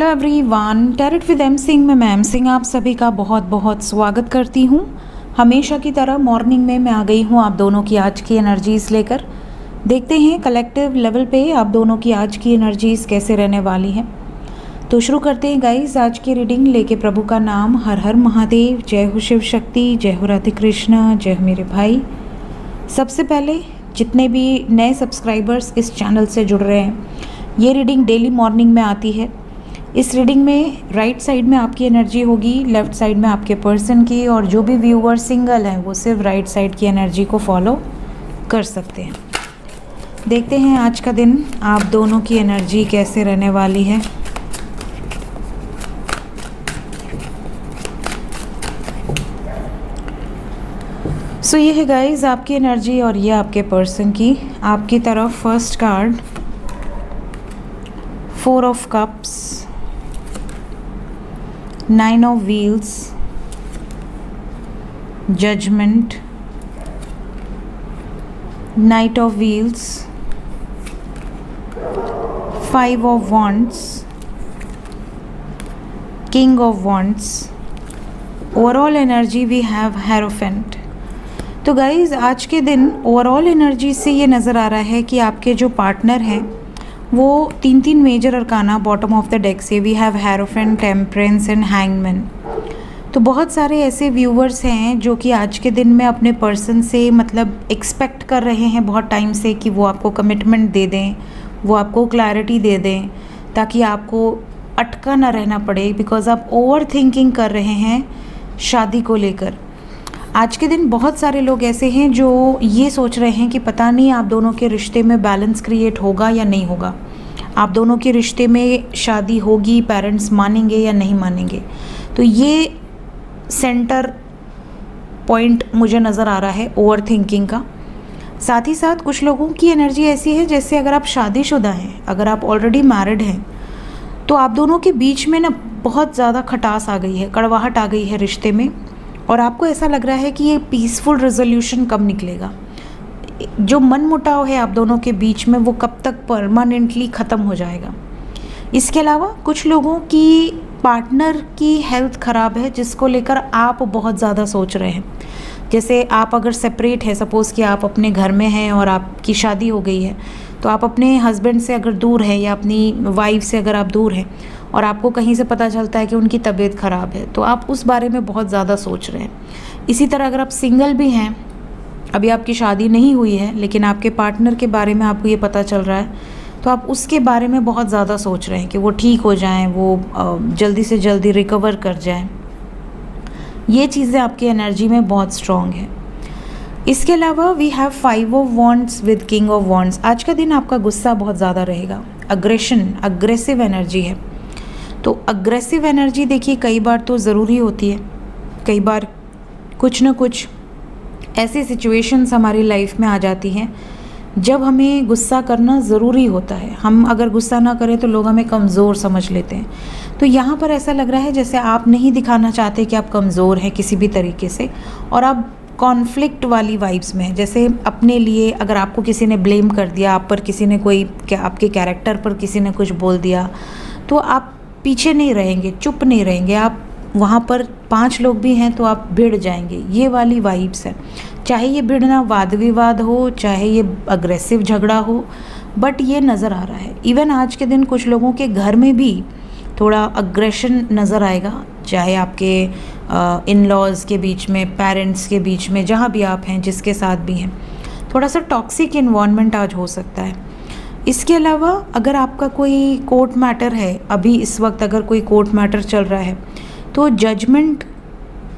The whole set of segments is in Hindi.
Everyone, tarot with M Singh में मैम सिंह आप सभी का बहुत बहुत स्वागत करती हूँ। हमेशा की तरह मॉर्निंग में मैं आ गई हूँ आप दोनों की आज की एनर्जीज़ लेकर। देखते हैं कलेक्टिव लेवल पे आप दोनों की आज की एनर्जीज़ कैसे रहने वाली हैं। तो शुरू करते हैं गाइस आज की रीडिंग लेके प्रभु का नाम। हर हर महादेव, जय हो शिव शक्ति, जय हो राधे कृष्णा, जय हो मेरे भाई। सबसे पहले जितने भी नए सब्सक्राइबर्स इस चैनल से जुड़ रहे हैं, ये रीडिंग डेली मॉर्निंग में आती है। इस रीडिंग में राइट साइड में आपकी एनर्जी होगी, लेफ़्ट साइड में आपके पर्सन की, और जो भी व्यूअर सिंगल हैं वो सिर्फ राइट साइड की एनर्जी को फॉलो कर सकते हैं। देखते हैं आज का दिन आप दोनों की एनर्जी कैसे रहने वाली है। सो ये है गाइस आपकी एनर्जी और ये आपके पर्सन की। आपकी तरफ first card 4 of cups, 9 of wheels, judgement, knight of wheels, 5 of wands, king of wands. Overall energy we have hierophant. तो गाइज़ आज के दिन ओवरऑल एनर्जी से ये नज़र आ रहा है कि आपके जो पार्टनर हैं वो तीन major arcana bottom of the deck से we have hierophant, temperance and hangman. तो बहुत सारे ऐसे व्यूवर्स हैं जो कि आज के दिन में अपने पर्सन से मतलब एक्सपेक्ट कर रहे हैं बहुत टाइम से कि वो आपको कमिटमेंट दे दें, वो आपको क्लैरिटी दे दें, ताकि आपको अटका ना रहना पड़े, बिकॉज़ आप ओवर थिंकिंग कर रहे हैं शादी को लेकर। आज के दिन बहुत सारे लोग ऐसे हैं जो ये सोच रहे हैं कि पता नहीं आप दोनों के रिश्ते में बैलेंस क्रिएट होगा या नहीं होगा, आप दोनों के रिश्ते में शादी होगी, पेरेंट्स मानेंगे या नहीं मानेंगे। तो ये सेंटर पॉइंट मुझे नज़र आ रहा है ओवर थिंकिंग का। साथ ही साथ कुछ लोगों की एनर्जी ऐसी है जैसे अगर आप शादीशुदा हैं, अगर आप ऑलरेडी मैरिड हैं, तो आप दोनों के बीच में ना बहुत ज़्यादा खटास आ गई है, कड़वाहट आ गई है रिश्ते में, और आपको ऐसा लग रहा है कि ये पीसफुल रेजोल्यूशन कब निकलेगा। जो मन मुटाव है आप दोनों के बीच में वो कब तक परमानेंटली ख़त्म हो जाएगा। इसके अलावा कुछ लोगों की पार्टनर की हेल्थ ख़राब है जिसको लेकर आप बहुत ज़्यादा सोच रहे हैं। जैसे आप अगर सेपरेट है, सपोज़ कि आप अपने घर में हैं और आपकी शादी हो गई है, तो आप अपने हस्बैंड से अगर दूर हैं या अपनी वाइफ से अगर आप दूर हैं और आपको कहीं से पता चलता है कि उनकी तबीयत ख़राब है, तो आप उस बारे में बहुत ज़्यादा सोच रहे हैं। इसी तरह अगर आप सिंगल भी हैं, अभी आपकी शादी नहीं हुई है, लेकिन आपके पार्टनर के बारे में आपको ये पता चल रहा है, तो आप उसके बारे में बहुत ज़्यादा सोच रहे हैं कि वो ठीक हो जाएं, वो जल्दी से जल्दी रिकवर कर जाएं। ये चीज़ें आपकी एनर्जी में बहुत स्ट्रॉन्ग है। इसके अलावा we have 5 of wands with king of wands. आज का दिन आपका गुस्सा बहुत ज़्यादा रहेगा, अग्रेसिव एनर्जी है। तो अग्रेसिव एनर्जी देखिए कई बार तो ज़रूरी होती है, कई बार कुछ ना कुछ ऐसी सिचुएशंस हमारी लाइफ में आ जाती हैं जब हमें गुस्सा करना ज़रूरी होता है। हम अगर गुस्सा ना करें तो लोग हमें कमज़ोर समझ लेते हैं। तो यहाँ पर ऐसा लग रहा है जैसे आप नहीं दिखाना चाहते कि आप कमज़ोर हैं किसी भी तरीके से, और आप कॉन्फ्लिक्ट वाली वाइब्स में हैं। जैसे अपने लिए अगर आपको किसी ने ब्लेम कर दिया, आप पर किसी ने कोई आपके कैरेक्टर पर किसी ने कुछ बोल दिया, तो आप पीछे नहीं रहेंगे, चुप नहीं रहेंगे, आप वहाँ पर 5 लोग भी हैं तो आप भिड़ जाएंगे। ये वाली वाइब्स है। चाहे ये भिड़ना वाद विवाद हो, चाहे ये अग्रेसिव झगड़ा हो, बट ये नज़र आ रहा है। इवन आज के दिन कुछ लोगों के घर में भी थोड़ा अग्रेशन नज़र आएगा, चाहे आपके इन लॉज के बीच में, पेरेंट्स के बीच में, जहाँ भी आप हैं, जिसके साथ भी हैं, थोड़ा सा टॉक्सिक इन्वायरमेंट आज हो सकता है। इसके अलावा अगर आपका कोई कोर्ट मैटर है, अभी इस वक्त अगर कोई कोर्ट मैटर चल रहा है, तो जजमेंट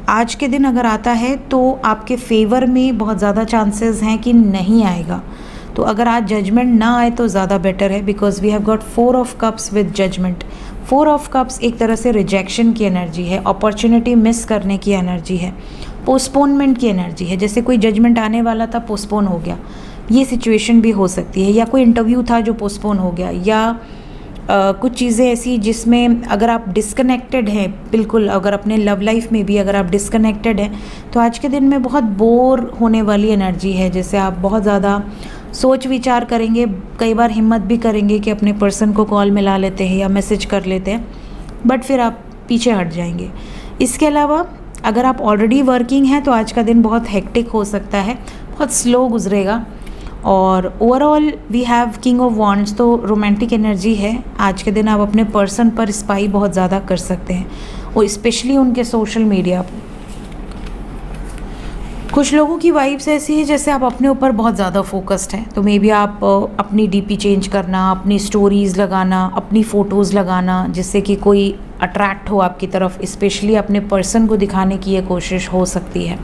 आज के दिन अगर आता है तो आपके फेवर में बहुत ज़्यादा चांसेस हैं कि नहीं आएगा। तो अगर आज जजमेंट ना आए तो ज़्यादा बेटर है, because we have got 4 of cups with judgement. 4 of cups एक तरह से रिजेक्शन की एनर्जी है, अपॉर्चुनिटी मिस करने की एनर्जी है, पोस्टपोनमेंट की एनर्जी है। जैसे कोई जजमेंट आने वाला था, पोस्टपोन हो गया, ये सिचुएशन भी हो सकती है। या कोई इंटरव्यू था जो पोस्टपोन हो गया, या कुछ चीज़ें ऐसी जिसमें अगर आप डिस्कनेक्टेड हैं, बिल्कुल अगर अपने लव लाइफ में भी अगर आप डिस्कनेक्टेड हैं, तो आज के दिन में बहुत बोर होने वाली एनर्जी है। जैसे आप बहुत ज़्यादा सोच विचार करेंगे, कई बार हिम्मत भी करेंगे कि अपने पर्सन को कॉल मिला लेते हैं या मैसेज कर लेते हैं, बट फिर आप पीछे हट जाएंगे। इसके अलावा अगर आप ऑलरेडी वर्किंग हैं तो आज का दिन बहुत हेक्टिक हो सकता है, बहुत स्लो गुजरेगा। और overall we have king of wands, तो रोमांटिक एनर्जी है। आज के दिन आप अपने पर्सन पर स्पाई बहुत ज़्यादा कर सकते हैं, और स्पेशली उनके सोशल मीडिया पर। कुछ लोगों की वाइब्स ऐसी है जैसे आप अपने ऊपर बहुत ज़्यादा फोकस्ड हैं, तो मे बी आप अपनी डीपी चेंज करना, अपनी स्टोरीज़ लगाना, अपनी फ़ोटोज़ लगाना, जिससे कि कोई अट्रैक्ट हो आपकी तरफ, स्पेशली अपने पर्सन को दिखाने की ये कोशिश हो सकती है।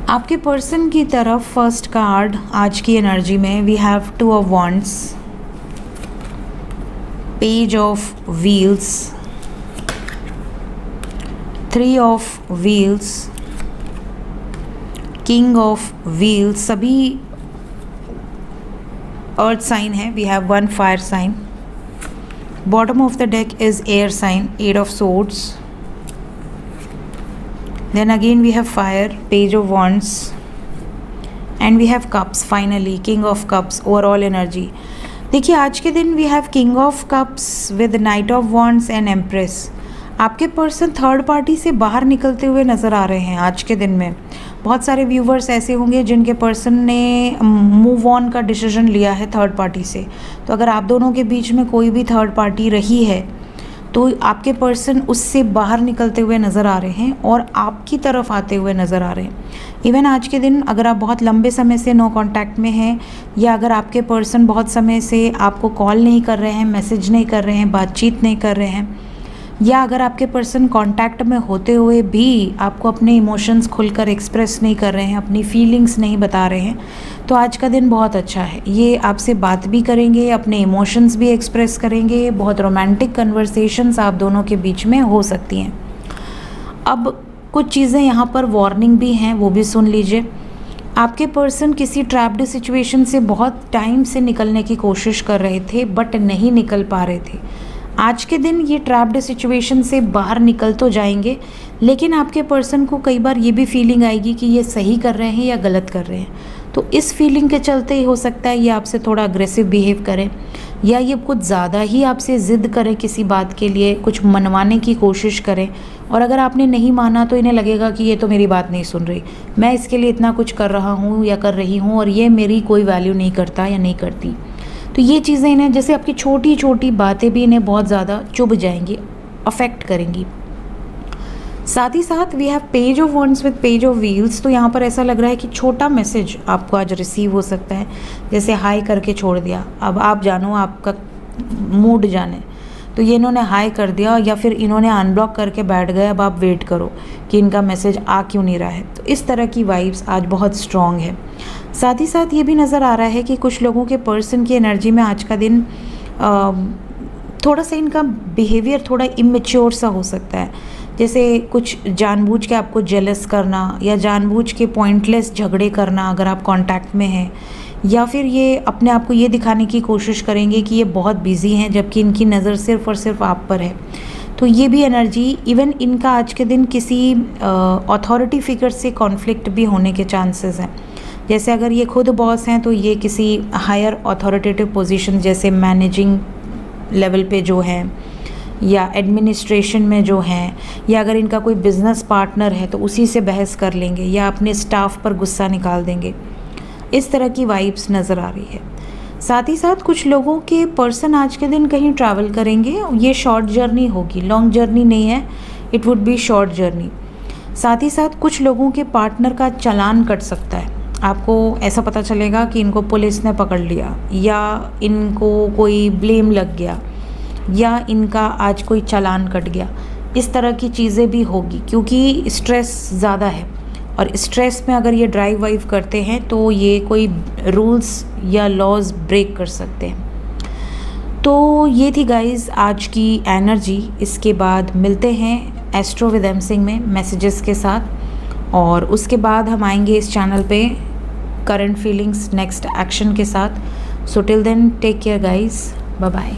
आपके पर्सन की तरफ फर्स्ट कार्ड आज की एनर्जी में we have 2 of wands, page of wheels, 3 of wheels, king of wheels. सभी अर्थ साइन है। We have 1 fire sign. Bottom of the deck is air sign, 8 of swords. Then again we have fire, page of wands, and we have cups finally, king of cups, overall energy। देखिए आज के दिन we have king of cups with knight of wands and empress। आपके पर्सन थर्ड पार्टी से बाहर निकलते हुए नज़र आ रहे हैं आज के दिन में। बहुत सारे व्यूवर्स ऐसे होंगे जिनके पर्सन ने मूव ऑन का डिसीजन लिया है थर्ड पार्टी से। तो अगर आप दोनों के बीच में कोई भी थर्ड पार्टी रही है तो आपके पर्सन उससे बाहर निकलते हुए नज़र आ रहे हैं और आपकी तरफ आते हुए नज़र आ रहे हैं। इवन आज के दिन अगर आप बहुत लंबे समय से नो कांटेक्ट में हैं, या अगर आपके पर्सन बहुत समय से आपको कॉल नहीं कर रहे हैं, मैसेज नहीं कर रहे हैं, बातचीत नहीं कर रहे हैं, या अगर आपके पर्सन कांटेक्ट में होते हुए भी आपको अपने इमोशंस खुलकर एक्सप्रेस नहीं कर रहे हैं, अपनी फीलिंग्स नहीं बता रहे हैं, तो आज का दिन बहुत अच्छा है। ये आपसे बात भी करेंगे, अपने इमोशंस भी एक्सप्रेस करेंगे, बहुत रोमांटिक कन्वर्सेशंस आप दोनों के बीच में हो सकती हैं। अब कुछ चीज़ें यहाँ पर वार्निंग भी हैं, वो भी सुन लीजिए। आपके पर्सन किसी ट्रैप्ड सिचुएशन से बहुत टाइम से निकलने की कोशिश कर रहे थे बट नहीं निकल पा रहे थे। आज के दिन ये ट्रैप्ड सिचुएशन से बाहर निकल तो जाएंगे, लेकिन आपके पर्सन को कई बार ये भी फीलिंग आएगी कि ये सही कर रहे हैं या गलत कर रहे हैं। तो इस फीलिंग के चलते ही हो सकता है ये आपसे थोड़ा अग्रेसिव बिहेव करें, या ये कुछ ज़्यादा ही आपसे ज़िद करें किसी बात के लिए, कुछ मनवाने की कोशिश करें, और अगर आपने नहीं माना तो इन्हें लगेगा कि ये तो मेरी बात नहीं सुन रही, मैं इसके लिए इतना कुछ कर रहा हूँ या कर रही हूँ और ये मेरी कोई वैल्यू नहीं करता या नहीं करती। तो ये चीज़ें इन्हें, जैसे आपकी छोटी छोटी बातें भी इन्हें बहुत ज़्यादा चुभ जाएंगी, अफेक्ट करेंगी। साथ ही साथ we have page of wands with page of wheels. तो यहाँ पर ऐसा लग रहा है कि छोटा मैसेज आपको आज रिसीव हो सकता है, जैसे हाई करके छोड़ दिया, अब आप जानो, आपका मूड जाने। तो ये इन्होंने हाई कर दिया या फिर इन्होंने अनब्लॉक करके बैठ गए, अब आप वेट करो कि इनका मैसेज आ क्यों नहीं रहा है। तो इस तरह की वाइब्स आज बहुत स्ट्रॉन्ग है। साथ ही साथ ये भी नज़र आ रहा है कि कुछ लोगों के पर्सन की एनर्जी में आज का दिन थोड़ा सा इनका बिहेवियर थोड़ा इमेच्योर सा हो सकता है, जैसे कुछ जानबूझ के आपको जेलस करना या जानबूझ के पॉइंटलेस झगड़े करना अगर आप कांटेक्ट में हैं, या फिर ये अपने आप को ये दिखाने की कोशिश करेंगे कि ये बहुत बिजी हैं जबकि इनकी नज़र सिर्फ़ और सिर्फ आप पर है। तो ये भी एनर्जी, इवन इनका आज के दिन किसी अथॉरिटी फिगर से कॉन्फ्लिक्ट भी होने के चांसेस हैं। जैसे अगर ये खुद बॉस हैं तो ये किसी हायर अथॉरिटेटिव पोजीशन जैसे मैनेजिंग लेवल पे जो हैं, या एडमिनिस्ट्रेशन में जो हैं, या अगर इनका कोई बिज़नेस पार्टनर है तो उसी से बहस कर लेंगे या अपने स्टाफ पर गुस्सा निकाल देंगे। इस तरह की वाइब्स नज़र आ रही है। साथ ही साथ कुछ लोगों के पर्सन आज के दिन कहीं ट्रैवल करेंगे, ये शॉर्ट जर्नी होगी, लॉन्ग जर्नी नहीं है, it would be short journey. साथ ही साथ कुछ लोगों के पार्टनर का चालान कट सकता है, आपको ऐसा पता चलेगा कि इनको पुलिस ने पकड़ लिया, या इनको कोई ब्लेम लग गया, या इनका आज कोई चालान कट गया। इस तरह की चीज़ें भी होगी क्योंकि स्ट्रेस ज़्यादा है, और स्ट्रेस में अगर ये ड्राइव वाइव करते हैं तो ये कोई रूल्स या लॉज ब्रेक कर सकते हैं। तो ये थी गाइज़ आज की एनर्जी। इसके बाद मिलते हैं एस्ट्रो विद एम सिंह में मैसेजेस के साथ, और उसके बाद हम आएंगे इस चैनल पे करंट फीलिंग्स नेक्स्ट एक्शन के साथ। So till then take care guys, bye bye.